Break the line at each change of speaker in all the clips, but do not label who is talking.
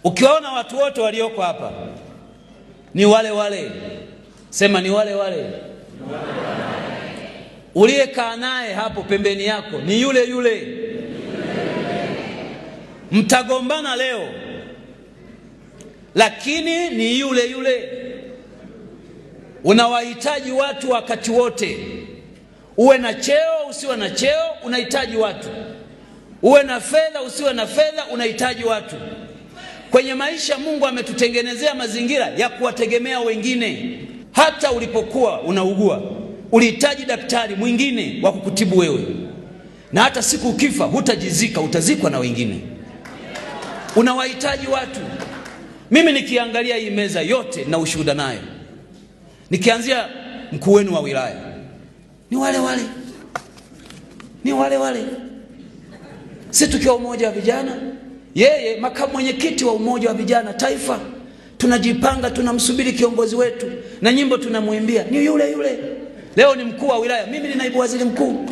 Ukiona watu wote walioko hapa ni wale wale, sema ni wale wale. Uliyekaa naye hapo pembeni yako ni yule yule. Mtagombana leo, lakini ni yule yule. Unawahitaji watu wakati wote. Uwe na cheo usiwe na cheo, unahitaji watu. Uwe na fedha usiwe na fedha, unahitaji watu. Kwenye maisha Mungu ametutengenezea mazingira ya kuwategemea wengine. Hata ulipokuwa unaugua, ulihitaji daktari mwingine wa kukutibu wewe. Na hata siku ukifa hutajizika, utazikwa na wengine. Unawahitaji watu. Mimi nikiangalia hii meza yote na ushuhuda nayo, nikianzia mkuu wenu wa wilaya, ni wale wale. Ni wale wale. Sisi tukiwa umoja wa vijana, yeye makamu mwenyekiti wa umoja wa vijana taifa, tunajipanga, tunamsubiri kiongozi wetu na nyimbo tunamwimbia ni yule yule. Leo ni mkuu wa wilaya, mimi ni naibu waziri mkuu.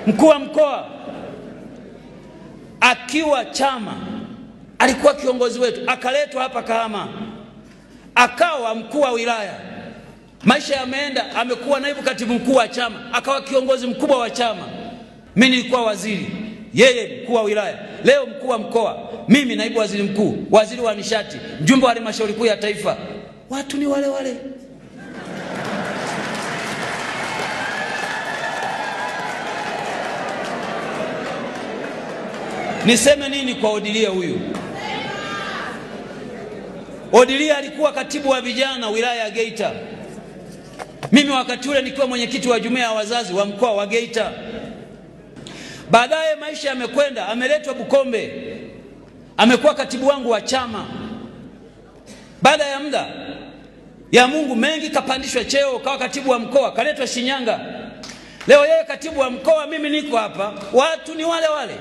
Mkuu wa mkoa akiwa chama alikuwa kiongozi wetu, akaletwa hapa Kahama akawa mkuu wa wilaya. Maisha yameenda, amekuwa naibu katibu mkuu wa chama, akawa kiongozi mkubwa wa chama. Mimi nilikuwa waziri, yeye mkuu wa wilaya. Leo mkuu wa mkoa, mimi naibu waziri mkuu, waziri wa nishati, mjumbe wa halmashauri kuu ya taifa. Watu ni wale wale. Niseme nini kwa Odilia huyu? Odilia alikuwa katibu wa vijana wilaya ya Geita. Mimi wakati ule nikiwa mwenyekiti wa jumuiya ya wazazi wa mkoa wa Geita. Baadaye maisha yamekwenda, ameletwa Bukombe, amekuwa katibu wangu wa chama. Baada ya muda ya Mungu mengi, kapandishwa cheo, kawa katibu wa mkoa, kaletwa Shinyanga. Leo yeye katibu wa mkoa, mimi niko hapa. Watu ni wale wale.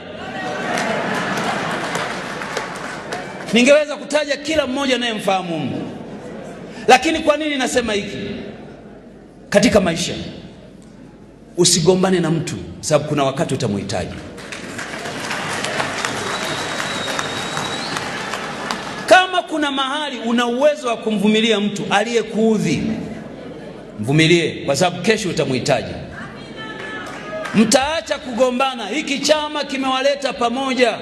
Ningeweza kutaja kila mmoja naye mfahamu Mungu. Lakini kwa nini nasema hiki? Katika maisha usigombane na mtu, sababu kuna wakati utamhitaji. Kama kuna mahali una uwezo wa kumvumilia mtu aliyekuudhi, mvumilie, kwa sababu kesho utamhitaji. Mtaacha kugombana. Hiki chama kimewaleta pamoja.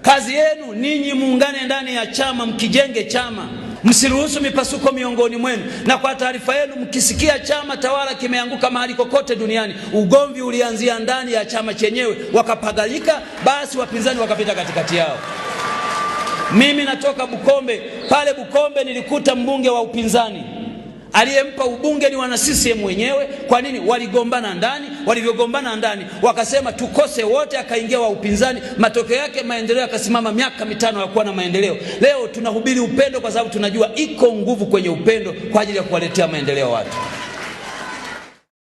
Kazi yenu ninyi muungane ndani ya chama, mkijenge chama. Msiruhusu mipasuko miongoni mwenu. Na kwa taarifa yenu, mkisikia chama tawala kimeanguka mahali kokote duniani, ugomvi ulianzia ndani ya chama chenyewe, wakapagalika, basi wapinzani wakapita katikati yao. Mimi natoka Bukombe. Pale Bukombe nilikuta mbunge wa upinzani, aliyempa ubunge ni wana CCM wenyewe. Kwa nini? Waligombana ndani. Walivyogombana ndani, wakasema tukose wote, akaingia wa upinzani. Matokeo yake maendeleo yakasimama, miaka 5 ya kuwa na maendeleo. Leo tunahubiri upendo kwa sababu tunajua iko nguvu kwenye upendo kwa ajili ya kuwaletea maendeleo watu.